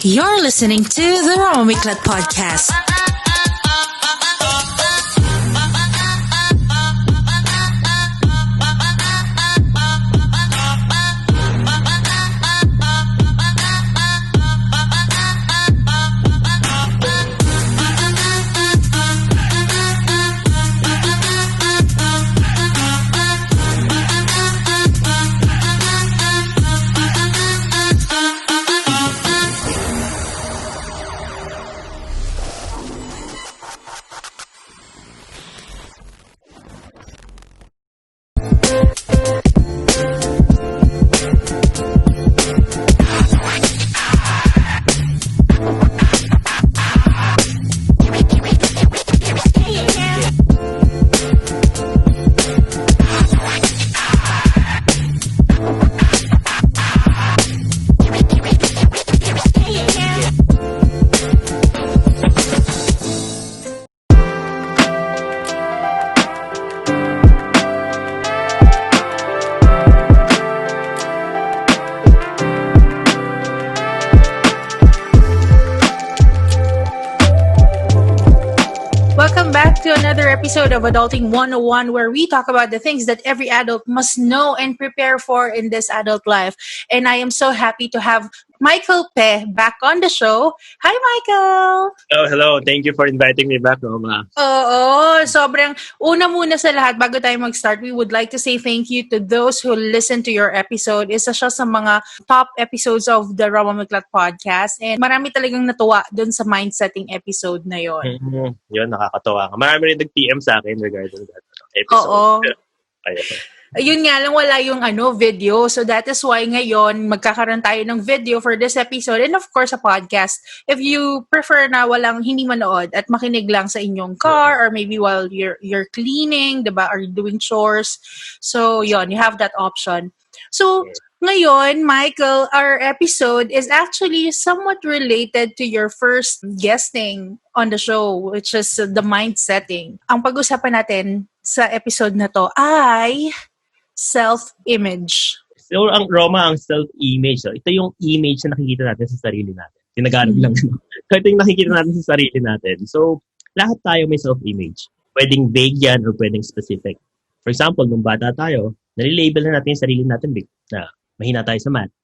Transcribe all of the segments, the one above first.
You're listening to the Roma Miclat podcast. Welcome back to another episode of Adulting 101, where we talk about the things that every adult must know and prepare for in this adult life. And I am so happy to have Michael Pe back on the show. Hi, Michael! Oh, hello. Thank you for inviting me back, Roma. Oo, sobrang una muna sa lahat, bago tayo mag-start, we would like to say thank you to those who listened to your episode. Isa siya sa mga top episodes of the Roma Miclat podcast. And marami talagang natuwa dun sa mindsetting episode na yon. Yun, nakakatawa. Marami rin nag-PM sa akin regarding that episode. Oo. Ayun. Yun nga lang, wala yung video. So that is why ngayon, magkakaroon tayo ng video for this episode. And of course, a podcast. If you prefer na walang hindi manood at makinig lang sa inyong car or maybe while you're cleaning, diba, or doing chores. So yun, you have that option. So ngayon, Michael, our episode is actually somewhat related to your first guesting on the show, which is the mind setting. Ang pag-usapan natin sa episode na to ay self-image. So, ang Roma, ang self-image. Ito yung image na nakikita natin sa sarili natin. Tinagalog lang. So, ito yung nakikita natin sa sarili natin. So, lahat tayo may self-image. Pwedeng vague yan or pwedeng specific. For example, nung bata tayo, nalilabel na natin yung sarili natin na mahina tayo sa math.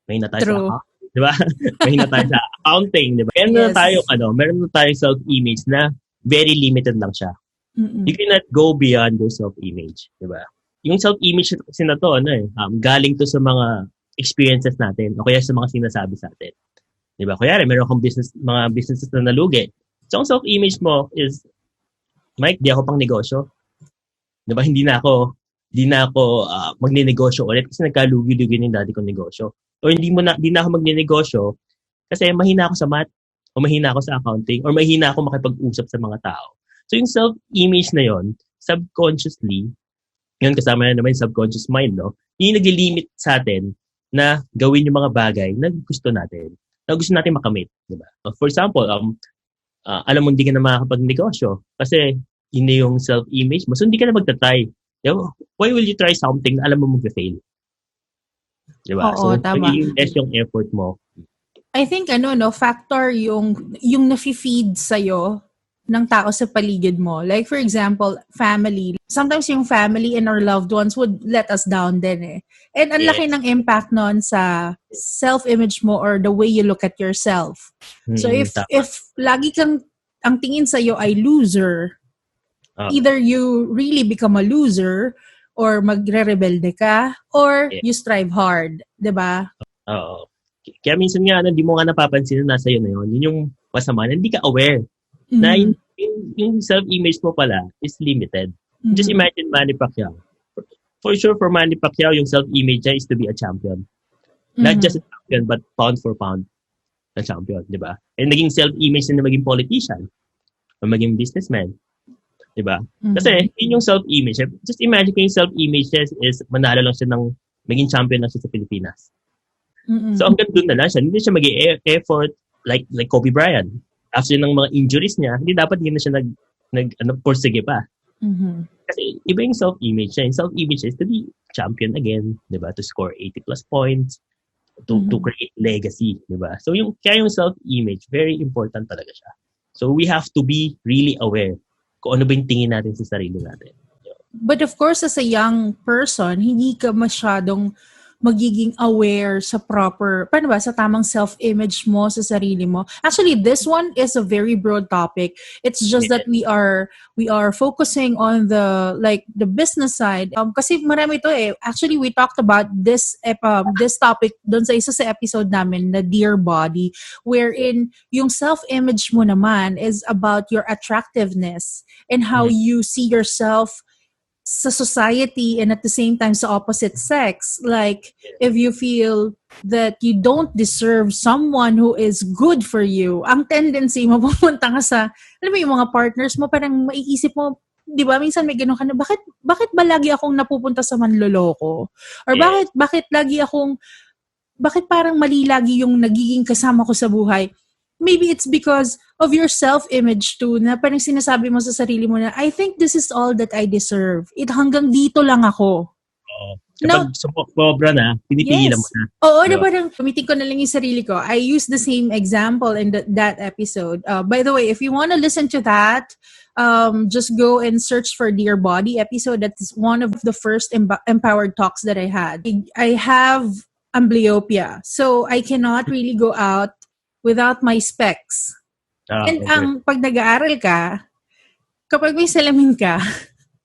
Mahina tayo sa di ba? Mahina tayo sa accounting, di ba? Meron na tayong self-image na very limited lang siya. You cannot go beyond your self-image, di ba? Yung self-image kasi na to, galing to sa mga experiences natin o kaya sa mga sinasabi sa atin. Di ba? Kaya meron akong mga businesses na nalugi. So, ang self-image mo is, Mike, di ako pang negosyo. Di ba? Hindi na ako magninegosyo ulit kasi nagkalugi-lugi ng daddy kong negosyo. O hindi na ako magninegosyo kasi mahina ako sa math o mahina ako sa accounting or mahina ako makipag-usap sa mga tao. So, yung self-image na yon, subconsciously, yun kasama na naman yung subconscious mind, no? Yung nag-limit sa atin na gawin yung mga bagay na gusto natin makamit, di ba? For example, alam mo hindi ka na makakapag-negosyo kasi yun yung self-image mo. So, hindi ka na magta-try. Why will you try something na alam mo mag-fail? Di ba? Oo, so, tama. less yung effort mo. I think, factor yung nafi-feed sa'yo ng tao sa paligid mo. Like, for example, family. Sometimes yung family and our loved ones would let us down din eh. And ang laki ng impact nun sa self-image mo or the way you look at yourself. So, if lagi kang, ang tingin sa'yo ay loser, either you really become a loser or magre-rebelde ka or you strive hard. Diba? Oo. Kaya minsan nga, hindi mo nga napapansin na nasa iyo na yun. Yun yung masama. Hindi ka aware na yung self-image mo pala is limited. Just imagine Manny Pacquiao. For sure, for Manny Pacquiao, yung self-image niya is to be a champion. Not just a champion, but pound for pound na champion, di ba? And naging self-image na maging politician o maging businessman. Di ba? Kasi yun yung self-image. Just imagine kung yung self-image niya is manalo lang siya ng maging champion lang siya sa Pilipinas. So hanggang doon na lang siya. Hindi siya mag-effort like Kobe Bryant. After ng mga injuries niya, hindi dapat hindi na siya porsige pa. Kasi iba yung self-image niya. Yung self-image is to be champion again, di ba? To score 80 plus points, to create legacy, di ba? So kaya yung self-image, very important talaga siya. So we have to be really aware kung ano ba yung tingin natin sa sarili natin. But of course, as a young person, hindi ka masyadong magiging aware sa paano ba, sa tamang self-image mo, sa sarili mo. Actually, this one is a very broad topic. It's just that we are focusing on the business side. Kasi marami to eh. Actually, we talked about this topic doon sa isa sa episode namin na Dear Body, wherein yung self-image mo naman is about your attractiveness and how you see yourself sa society and at the same time sa opposite sex. Like, if you feel that you don't deserve someone who is good for you, ang tendency mo pupunta ka sa, alam mo yung mga partners mo, parang maiisip mo, di ba, minsan may ganun ka na, bakit ba lagi akong napupunta sa manloloko? Or bakit parang mali lagi yung nagiging kasama ko sa buhay? Maybe it's because of your self-image too, na parang sinasabi mo sa sarili mo na, I think this is all that I deserve. Hanggang dito lang ako. Kapag sobra na, pinipigilan mo na. Oo, na parang gamitin ko na lang yung sarili ko. I use the same example in that episode. By the way, if you want to listen to that, just go and search for Dear Body episode. That's one of the first empowered talks that I had. I have amblyopia, so I cannot really go out without my specs. And ang pag nag-aaral ka, kapag may salamin ka,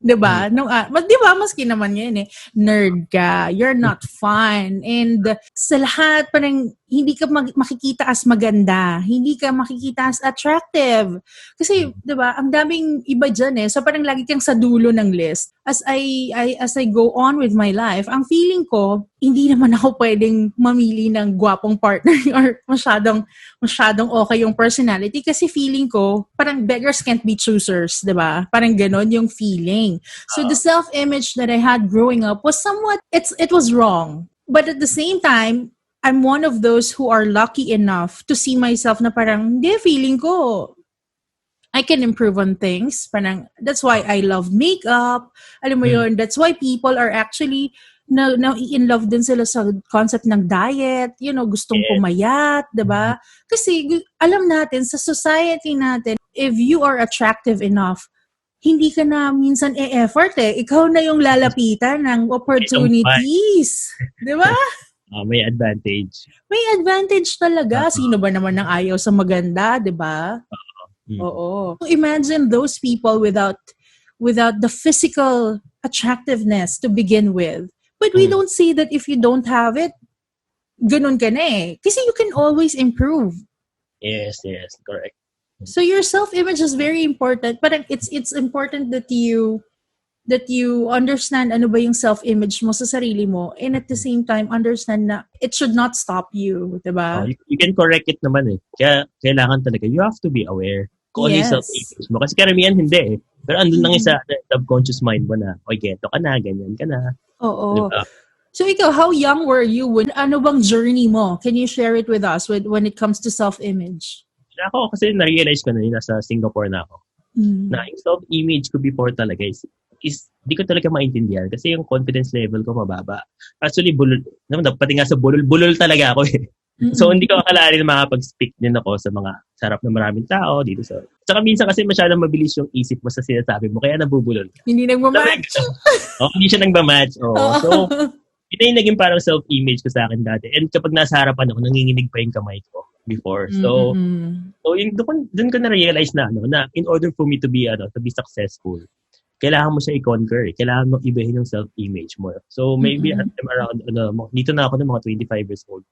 'di ba? Di ba maski naman 'yan eh, nerd ka, you're not fun. And sa lahat parang hindi ka makikita as maganda, hindi ka makikita as attractive. Kasi 'di ba, ang daming iba diyan eh. So parang lagi kang sa dulo ng list. As I go on with my life, ang feeling ko hindi naman ako pwedeng mamili ng gwapong partner or masyadong okay yung personality kasi feeling ko parang beggars can't be choosers, 'di ba? Parang ganon yung feeling. So the self-image that I had growing up was somewhat it was wrong. But at the same time, I'm one of those who are lucky enough to see myself na parang, hindi, feeling ko I can improve on things. Parang, that's why I love makeup. Alam mo yun, that's why people are actually now in love din sila sa concept ng diet, gustong pumayat, 'di ba? Kasi alam natin sa society natin, if you are attractive enough, hindi ka na minsan effort eh. Ikaw na yung lalapitan ng opportunities. 'Di ba? May advantage. May advantage talaga. Sino ba naman ang ayaw sa maganda, 'di ba? Oo. Imagine those people without the physical attractiveness to begin with. But we don't say that if you don't have it, ganun ka na eh. Kasi you can always improve. Yes, correct. So your self-image is very important. But it's important that you understand ano ba yung self-image mo sa sarili mo, and at the same time understand na it should not stop you, diba? You can correct it naman eh. Kaya kailangan talaga, you have to be aware kung ano yung self-image mo. Kasi karamihan hindi eh. Pero andun lang sa subconscious mind mo na, geto ka na, ganyan ka na. Oo. Diba? So ikaw, how young were you? Ano bang journey mo? Can you share it with us when it comes to self-image? Ako, kasi na-realize ko na yun, nasa Singapore na ako. Na yung self-image ko before talaga is di ko talaga maintindihan kasi yung confidence level ko mababa. Actually, pati nga sa bulol talaga ako eh. So, hindi ko akalain na makapag-speak din ako sa mga sarap na maraming tao dito sa... Tsaka minsan kasi masyadong mabilis yung isip mo sa sinasabi mo, kaya nabubulol ka. Hindi nagmamatch. Hindi siya nagmamatch. So, ito yung naging parang self-image ko sa akin dati. And kapag nasa harapan ako, nanginginig pa yung kamay ko before. So, doon ko na-realize na in order for me to be successful, kailangan mo siya i-conquer. Kailangan mo ibahin yung self-image mo. So, maybe at around, dito na ako ng mga 25 years old.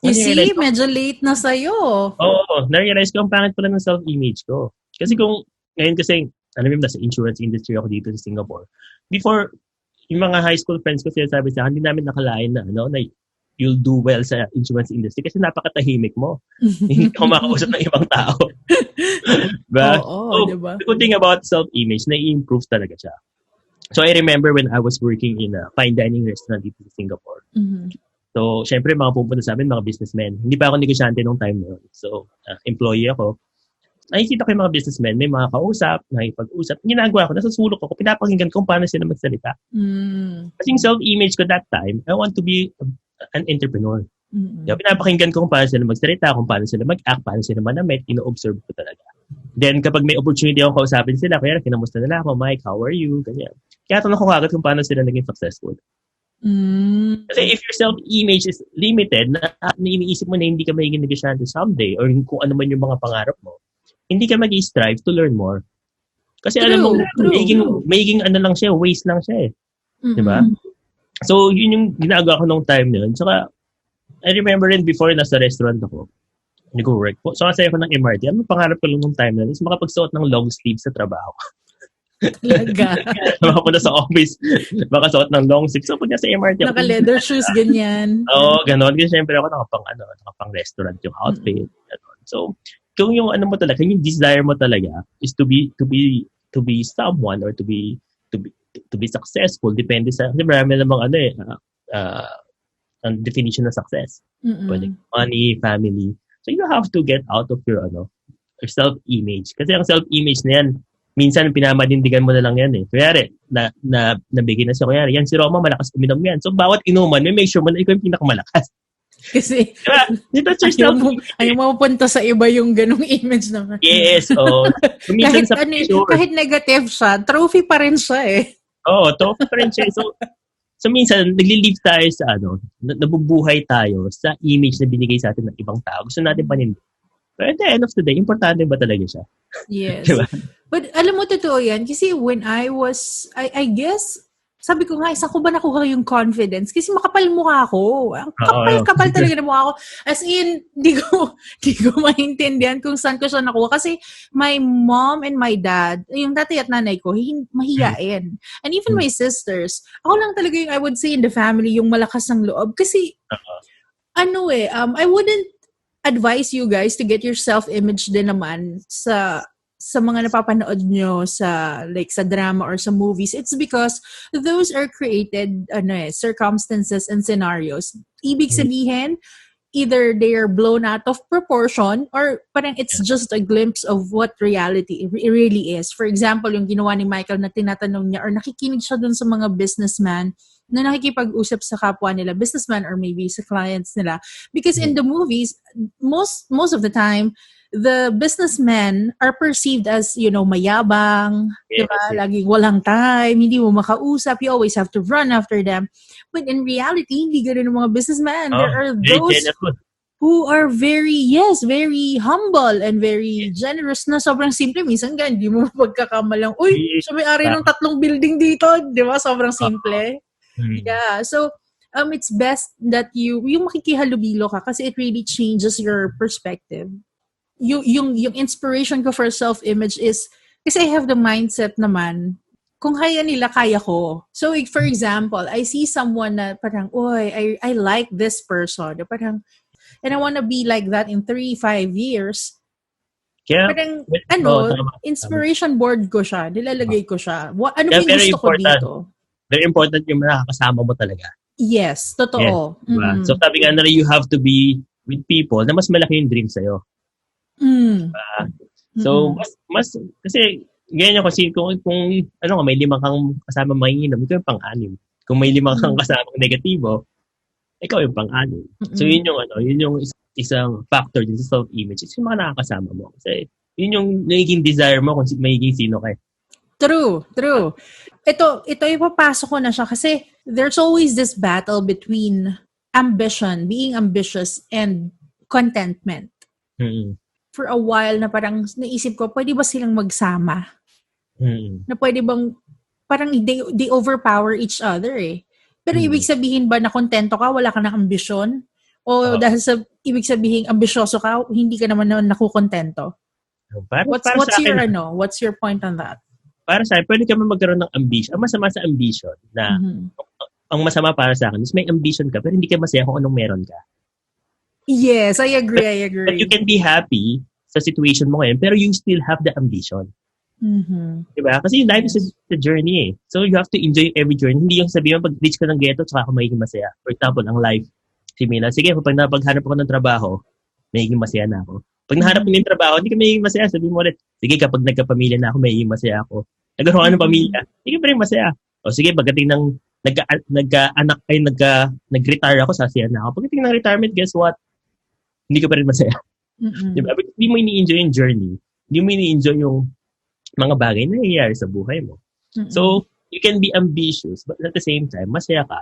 You see, medyo late na sa'yo. Oo, na-realize ko ang pangit pala ng self-image ko. Kasi ngayon kasi, alam mo, nasa insurance industry ako dito sa Singapore. Before, yung mga high school friends ko sinasabi sa akin, hindi namin nakalain na you'll do well sa insurance industry kasi napakatahimik mo. Hindi ka makausap ng ibang tao. Diba? Diba? The good thing about self-image, na-i-improve talaga siya. So, I remember when I was working in a fine dining restaurant dito sa Singapore. So, syempre, mga pupunta sa amin, mga businessmen. Hindi pa ako negosyante nung time na yun. So, employee ako. Nakikita ko yung mga businessmen, may mga kausap, nakipag-usap. Ginagawa ko, nasa sulok ko, pinapakinggan ko kung paano sila magsalita. Kasi yung self-image ko that time, I want to be an entrepreneur. Diba, pinapakinggan ko kung paano sila magsalita, kung paano sila mag-act, paano sila manamit, ino-observe ko talaga. Then, kapag may opportunity akong kausapin sila, kaya kinamusta nila ako, Mike, how are you? Ganyan. Kaya tanong ko agad kung paano sila naging successful. Kasi if your self-image is limited, na iniisip mo na hindi ka magiging negosyante someday, or kung ano man yung mga pangarap mo, hindi ka mag-strive to learn more. Kasi alam mo, magiging ano lang siya, waste lang siya eh. Diba? So, yun yung ginagawa ko nung time na yun. Saka, I remember rin before nasa restaurant ako, nag-work po. So, kasi ako ng MRT, ano pangarap ko lang nung time na yun is makapagsuot ng long sleeve sa trabaho. Talaga. Makapunta sa office, makasuot ng long sleeve. So, pag nasa MRT ako. Naka-leather shoes, ganyan. Oo, ganon. Kasi syempre ako nakapang restaurant yung outfit. Ganon. So, kung yung ano mo talaga, yung desire mo talaga is to be someone or to be successful. Depende sa, kasi marami namang ang definition ng success. Pwede money, family. So you have to get out of your self-image. Kasi ang self-image na yan, minsan pinamadindigan mo na lang yan eh. Kuyari, nabigyan na siya. Kuyari, yan si Roma, malakas uminom yan. So bawat inuman, may make sure mo na ikaw yung pinakamalakas. Kasi, diba? That's your ayaw mo punta sa iba yung ganong image naman. Yes, kahit, kahit negative siya, trophy pa rin siya eh. Trophy pa rin siya. So minsan, naglilive tayo sa nabubuhay tayo sa image na binigay sa atin ng ibang tao. Gusto natin panindig. But at the end of the day, importante ba talaga siya? Yes. Diba? But alam mo, totoo yan. Kasi when I guess, sabi ko nga, saan ko ba nakuha yung confidence? Kasi makapal mukha ako. Kapal talaga na mukha ako. As in, di ko maintindihan kung saan ko siya nakuha. Kasi my mom and my dad, yung tatay at nanay ko, mahiyain. And even my sisters, ako lang talaga yung, I would say, in the family, yung malakas ng loob. Kasi, I wouldn't advise you guys to get your self-image din naman sa mga napapanood nyo sa drama or sa movies. It's because those are created circumstances and scenarios. Ibig sabihin, either they are blown out of proportion or parang it's just a glimpse of what reality really is. For example, yung ginawa ni Michael na tinatanong niya or nakikinig siya dun sa mga businessman na nakikipag-usap sa kapwa nila, businessman or maybe sa clients nila. Because in the movies, most of the time, the businessmen are perceived as, mayabang, diba? Laging walang time, hindi mo makausap, you always have to run after them. But in reality, hindi ganun ang mga businessmen. There are those who are very humble and very generous na sobrang simple. Minsan hindi mo pagkakamalang, siya may-ari ng 3 building dito, diba? Sobrang simple. Yeah, so it's best that yung makikihalubilo ka kasi it really changes your perspective. Yung inspiration ko for self-image is kasi I have the mindset naman kung kaya nila, kaya ko. So for example, I see someone na parang, I like this person. Parang, and I want to be like that in 3-5 years. Yeah. Parang, inspiration board ko siya. Nilalagay ko siya. Ano yung gusto ko dito? Very important yung nakakasama mo talaga. Yes, totoo. Yes, diba? So sabi nga na you have to be with people na mas malaki yung dream sa'yo. Diba? So, mas kasi, ganyan kasi kung may 5 kang kasama manginginom, ikaw yung pang-anim. Kung may 5 kang kasama negatibo, ikaw yung pang-anim. So, yun yung isang factor din sa self-image. It's yung mga nakakasama mo. Kasi, yun yung nagiging desire mo kung magiging sino ka. True. Ito ipapasok ko na siya kasi there's always this battle between ambition, being ambitious, and contentment. For a while na parang naisip ko, pwede ba silang magsama? Na pwede bang, parang they overpower each other eh. Pero ibig sabihin ba na kontento ka, wala ka ng ambisyon? O dahil sa ibig sabihin ambisyoso ka, hindi ka naman nakukontento? What's your point on that? Para sa akin, pwede ka magkaroon ng ambition. Ang masama sa ambition na, ang masama para sa akin is may ambition ka, pero hindi ka masaya kung anong meron ka. Yes, I agree. But you can be happy sa situation mo ngayon, pero you still have the ambition. Diba? Kasi life is a journey eh. So you have to enjoy every journey. Hindi yung sabihin mo, pag reach ko ng ghetto, tsaka ako magiging masaya. For example, ang life. Si Mina, sige, pag napaghanap ako ng trabaho, magiging masaya na ako. Pag nahanap mo yung trabaho, hindi ka magiging masaya. Sabihin mo ulit, sige, kapag nagkapamilya na ako, magiging masaya ako. Nagkaroon ng pamilya, hindi ka pa rin masaya. O sige, pagdating ng nag-retire ako, sasaya na ako. Pagdating ng retirement, guess what? Hindi ka pa rin masaya. Diba? Hindi mo ini-enjoy yung journey. Hindi mo ini-enjoy yung mga bagay na nangyayari sa buhay mo. So, you can be ambitious, but at the same time, masaya ka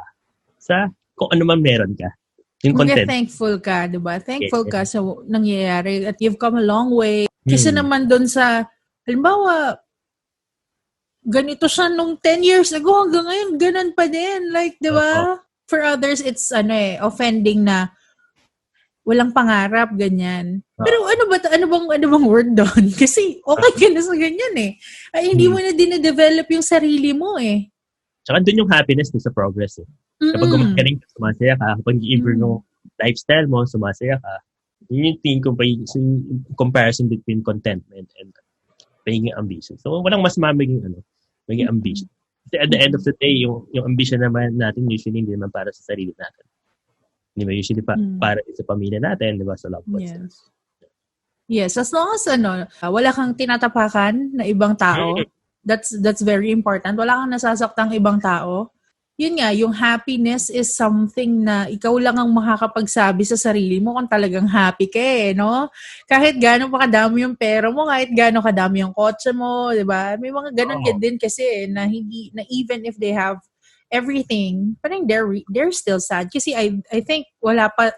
sa kung ano man meron ka. Yung content. Thankful ka, diba? Thankful ka sa nangyayari at you've come a long way. Kasi naman doon sa, halimbawa, ganito siya nung 10 years ago, hanggang ngayon, ganun pa din. Like, diba? For others, it's offending na walang pangarap, ganyan. Pero ano bang word doon? Kasi okay ka na sa ganyan eh. Ay, hindi mo na dine-develop yung sarili mo eh. Tsaka doon yung happiness sa progress eh. Kapag gumagaling ka, sumasaya ka. Kapag i-improve yung lifestyle mo, sumasaya ka. Yun yung tingin ko pa yung comparison between contentment and pagiging ambitious. So, walang mas maging ambition. Kasi at the end of the day, yung ambition naman natin usually hindi naman para sa sarili natin. Hindi ba? Usually para sa pamilya natin, di ba? Sa loved ones. Yes, as long as wala kang tinatapakan na ibang tao, that's very important. Wala kang nasasaktang ibang tao. Yun nga, yung happiness is something na ikaw lang ang makakapagsabi sa sarili mo kung talagang happy ka eh, no? Kahit gaano pa kadami yung pera mo, kahit gaano kadami yung kotse mo, di ba? May mga ganun din kasi na even if they have everything, parang they're still sad. Kasi I think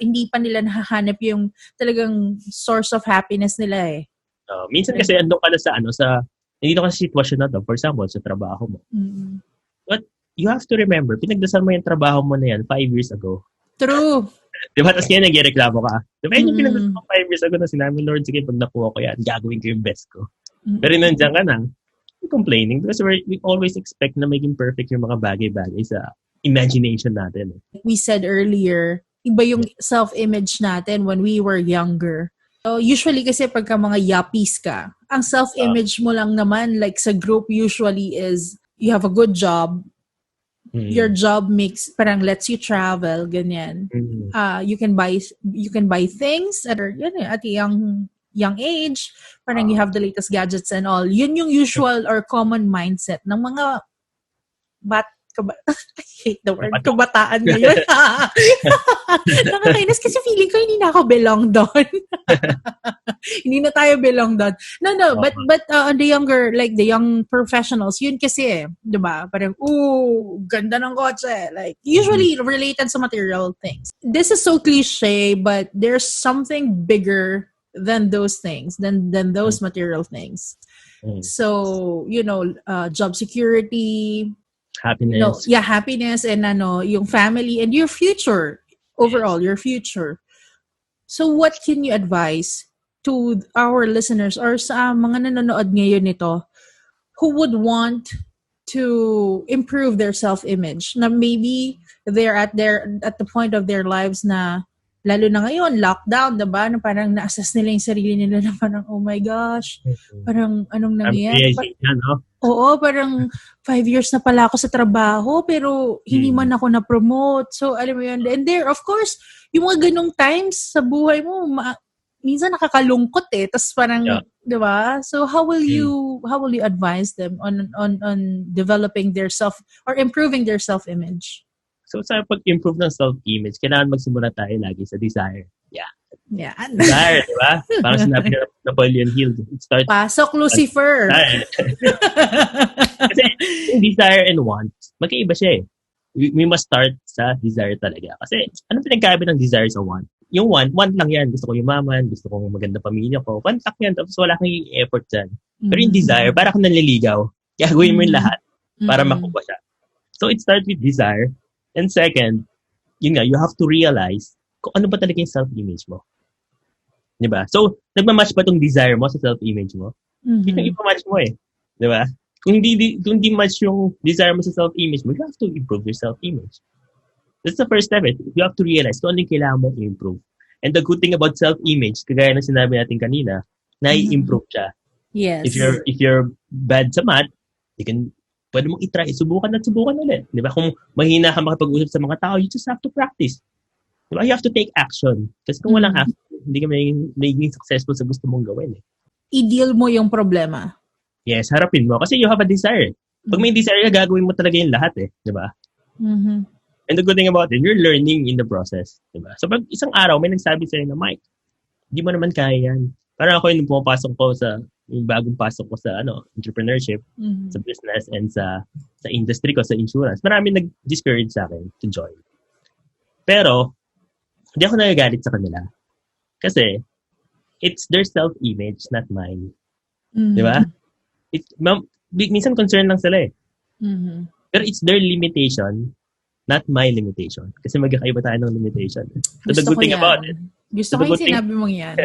hindi pa nila nahahanap yung talagang source of happiness nila eh. Minsan kasi andun ka na hindi ka sa sitwasyon na to, for example, sa trabaho mo. But you have to remember, pinagdasal mo yung trabaho mo na yan 5 years ago. True. Diba? Tapos ngayon nag-reklamo ka. Diba? Yung pinagdasal mo 5 years ago na sinabi, Lord, sige, pag nakuha ko yan, gagawin ko yung best ko. Pero nandiyan ka na, complaining because we always expect na maging perfect yung mga bagay-bagay sa imagination natin. We said earlier, iba yung self-image natin when we were younger. So usually kasi pagka mga yuppies ka, ang self-image mo lang naman like sa group usually is you have a good job. Your job parang lets you travel, ganyan. You can buy things at a young age, parang you have the latest gadgets and all. Yun yung usual or common mindset ng mga I hate the word, kabataan ngayon. Nakakainis kasi feeling ko hindi na ako belong doon. Hindi na tayo belong doon. No, but the younger, like the young professionals, yun kasi, di ba? Parang, ganda ng kotse. Like, usually related sa material things. This is so cliche, but there's something bigger than those things, than those material things. So, job security, happiness. Happiness and yung family and your future, overall, your future. So what can you advise to our listeners or sa mga nanonood ngayon nito who would want to improve their self-image na maybe they're at the point of their lives na lalo na ngayon, lockdown, diba? Na parang na-assess nila yung sarili nila na parang, oh my gosh, parang anong nangyayari? Oo, parang 5 years na pala ako sa trabaho pero hindi man ako na-promote. So, alam mo yun. And there, of course, yung mga ganong times sa buhay mo, minsan nakakalungkot eh. Tapos parang, diba? So, how will you advise them on developing their or improving their self-image? So, sa pag-improve ng self-image, kailangan magsimula tayo lagi sa desire. Yeah. Desire, di ba? Parang sinabi na Napoleon Hill. Pasok, Lucifer! Kasi desire and want, magkaiba siya eh. We must start sa desire talaga. Kasi, anong pinagkaiba ng desire sa want? Yung want lang yan. Gusto ko yumaman, gusto kong maganda pamilya ko. Want lang yan, tapos wala kang effort dyan. Pero yung desire, para kang nanliligaw. Gagawin mo yung lahat para makuha siya. So, it starts with desire. And second, you have to realize kung ano ba talaga yung self-image mo. Diba? So, nagmamatch ba itong desire mo sa self-image mo? Hindi nang ipamatch mo eh. Diba? Kung di match yung desire mo sa self-image mo, you have to improve your self-image. That's the first step. You have to realize kung ano yung kailangan mo i-improve. And the good thing about self-image, kagaya na sinabi natin kanina, na-i-improve siya. Yes. If you're bad sa math, pwede mong itry, subukan ulit. Di ba? Kung mahina ka makipag-usap sa mga tao, you just have to practice. Di ba? You have to take action. Kasi kung walang action, hindi ka magiging successful sa gusto mong gawin. I-deal mo yung problema. Yes, harapin mo. Kasi you have a desire. Pag may desire ka, gagawin mo talaga yung lahat eh. Di ba? Mhm. And the good thing about it, you're learning in the process. Diba? So pag isang araw, may nagsabi sa'yo na, Mike, di mo naman kaya yan. Parang ako yung pumapasok ko yung bagong pasok ko sa entrepreneurship, Mhm. sa business, and sa industry ko, sa insurance. Marami nag-discourage sa akin to join. Pero, hindi ako nagagalit sa kanila. Kasi, it's their self-image, not mine. Mhm. Di ba? Minsan concern lang sila eh. Mhm. Pero it's their limitation, not my limitation. Kasi magkakaiba tayo ng limitation. So the Gusto good ko thing yan. about it, Gusto ko yung sinabi mong yan.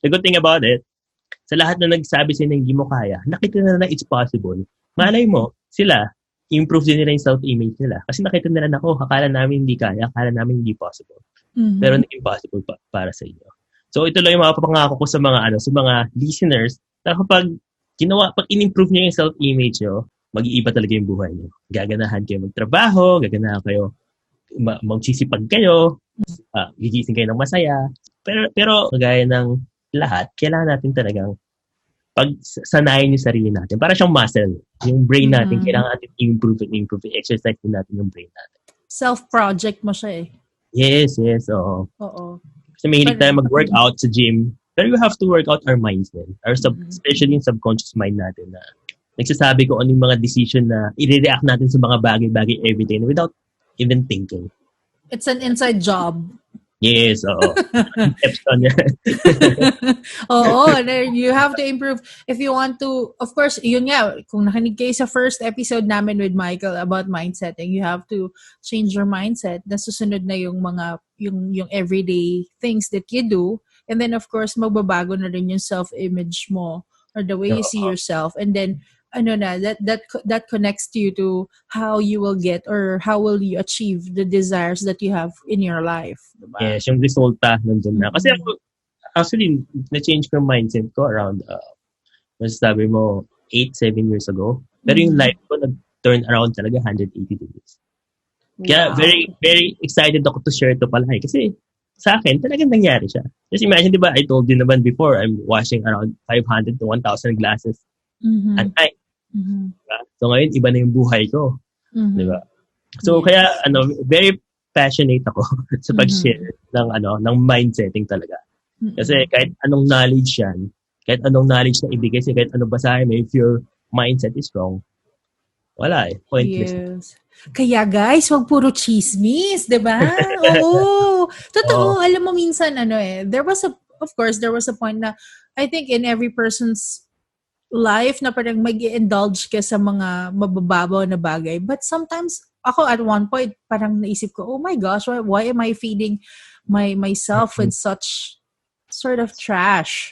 the good thing about it, sa lahat na nagsabi sa'yo na hindi mo kaya, nakita na it's possible. Malay mo, sila, improve din nila yung self-image nila. Kasi nakita nila na, akala namin hindi kaya, akala namin hindi possible. Mhm. Pero naging possible para sa inyo. So ito lang yung mga papangako ko sa mga listeners na kapag in-improve niyo yung self-image nyo, mag-iiba talaga yung buhay nyo. Gaganahan kayo magtrabaho, gaganahan kayo magsisipag kayo, gigising kayo ng masaya. Pero kagaya ng lahat, kailangan natin talagang pagsanayin yung sarili natin. Para siyang muscle. Yung brain natin, kailangan natin improve. Exercise din natin yung brain natin. Self-project mo siya eh. Yes, oo. Oo. Kasi mahilig tayo mag-workout sa gym. Pero you have to work out our minds din. Especially yung subconscious mind natin na nagsasabi ko ano yung mga decision na i-react natin sa mga bagay-bagay everyday without even thinking. It's an inside job. Yes, oo. Oo, you have to improve. If you want to, of course, yun nga, kung nakinig kayo sa first episode namin with Michael about mindsetting, you have to change your mindset. Nasusunod na yung mga, yung everyday things that you do. And then, of course, magbabago na rin yung self-image mo or the way you see yourself. And then, that connects you to how you will get or how will you achieve the desires that you have in your life. Diba? Yes, yung resulta nandun na. Kasi ako, actually, na-change ko yung mindset ko around, masasabi mo, 8-7 years ago. Pero yung life ko, nag-turn around talaga 180 degrees. Kaya very, very excited ako to share ito pala. Kasi sa akin, talagang nangyari siya. Just imagine, di ba, I told you naman before, I'm washing around 500 to 1,000 glasses at night. Diba? So ngayon, iba na yung buhay ko. Diba? So kaya, very passionate ako sa pag-share ng mindsetting talaga. Kasi kahit anong knowledge yan, kahit anong knowledge na ibigay, kasi kahit anong basahin mo, if your mindset is wrong, wala pointless. Yes. Kaya guys, wag puro chismis, 'di ba? Oo. Totoo, alam mo minsan there was a point na I think in every person's life na parang mag-indulge ka sa mga mabababaw na bagay. But sometimes ako at one point parang naisip ko, oh my gosh, why am I feeding myself with such sort of trash?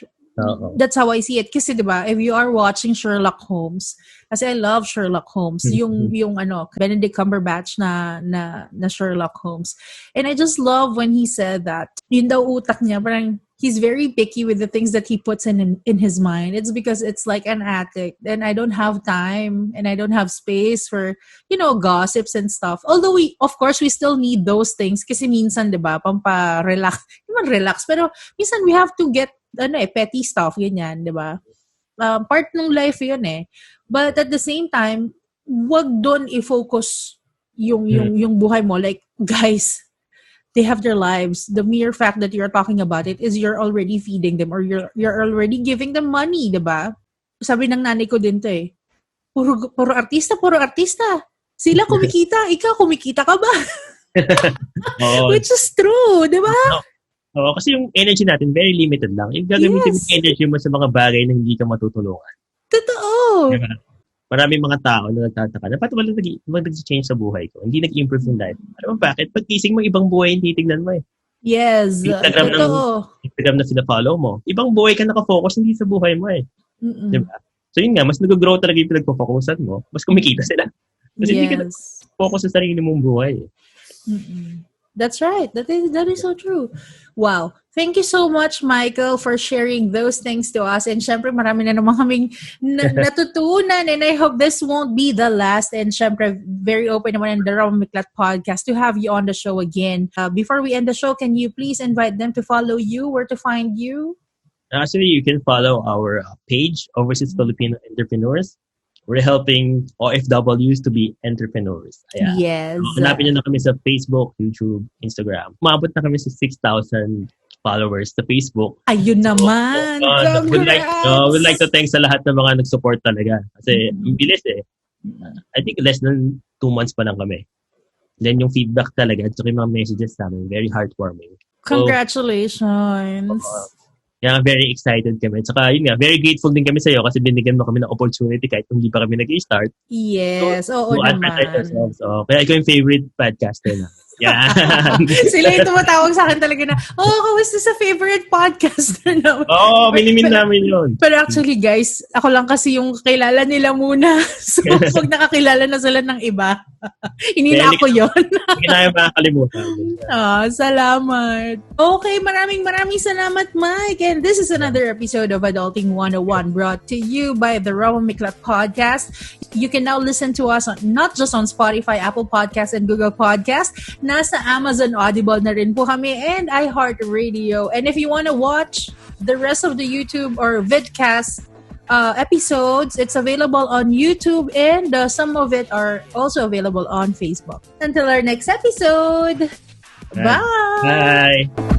That's how I see it. Kasi diba, if you are watching Sherlock Holmes, kasi I love Sherlock Holmes, yung Benedict Cumberbatch na Sherlock Holmes. And I just love when he said that, yun daw utak niya, parang he's very picky with the things that he puts in his mind. It's because it's like an addict. And I don't have time and I don't have space for, gossips and stuff. Although of course, we still need those things kasi minsan, diba, pampa-relax. Hindi relax, pero minsan we have to get petty stuff, ganyan, di ba? Part ng life yun eh. But at the same time, wag doon i-focus yung buhay mo. Like, guys, they have their lives. The mere fact that you're talking about it is you're already feeding them or you're already giving them money, di ba? Sabi ng nanay ko din to eh. Puro artista. Sila kumikita, ikaw kumikita ka ba? Which is true, di ba? Oo, kasi yung energy natin, very limited lang. Yung gagamitin yung energy mo sa mga bagay na hindi ka matutulungan. Totoo! Diba? Maraming mga tao na nagtataka, dapat wala nag-change sa buhay ko. Hindi nag-improve yung life. Alam mo bakit? Pag kising mo, ibang buhay yung titignan mo eh. Yes, Instagram na sinafollow mo. Ibang buhay ka nakafocus, hindi sa buhay mo eh. Diba? So yun nga, mas nag-grow talaga yung pinagpo-focusan mo. Mas kumikita sila. Kasi hindi ka focus sa sarili mong buhay eh. That's right. That is so true. Wow. Thank you so much, Michael, for sharing those things to us. And syempre, marami na naman kaming natutunan. And I hope this won't be the last. And syempre, very open naman in the Roma Miclat podcast to have you on the show again. Before we end the show, can you please invite them to follow you, where to find you? Actually, you can follow our page, Overseas Filipino Entrepreneurs. We're helping OFWs to be entrepreneurs. Ayan. Yes. So, hanapin nyo na kami sa Facebook, YouTube, Instagram. Umabot na kami sa 6,000 followers sa Facebook. Ayun naman. We'd like to thank sa lahat ng mga nag-support talaga. Kasi ang bilis eh. I think less than 2 months pa lang kami. Then yung feedback talaga at yung mga messages namin, very heartwarming. Congratulations. Kaya very excited kami. Saka yun nga, very grateful din kami sa iyo kasi binigyan mo kami ng opportunity kahit hindi pa kami nag-start. Yes, oo naman. Kaya ikaw yung favorite podcaster na. Yeah. Sila yung tumatawag sa akin talaga na, kamusta sa favorite podcaster naman? Minimin namin yun. Pero actually guys, ako lang kasi yung kilala nila muna. So pag nakakilala na sila ng iba, inina ako yun. Hindi na yung makakalimutan. Salamat. Okay, maraming salamat, Mike. And this is another episode of Adulting 101 brought to you by the Roma Miclat podcast. You can now listen to us not just on Spotify, Apple Podcasts, and Google Podcasts. Nasa Amazon Audible na rin po kami and iHeartRadio. And if you want to watch the rest of the YouTube or vidcast episodes, it's available on YouTube and some of it are also available on Facebook. Until our next episode, bye! Bye!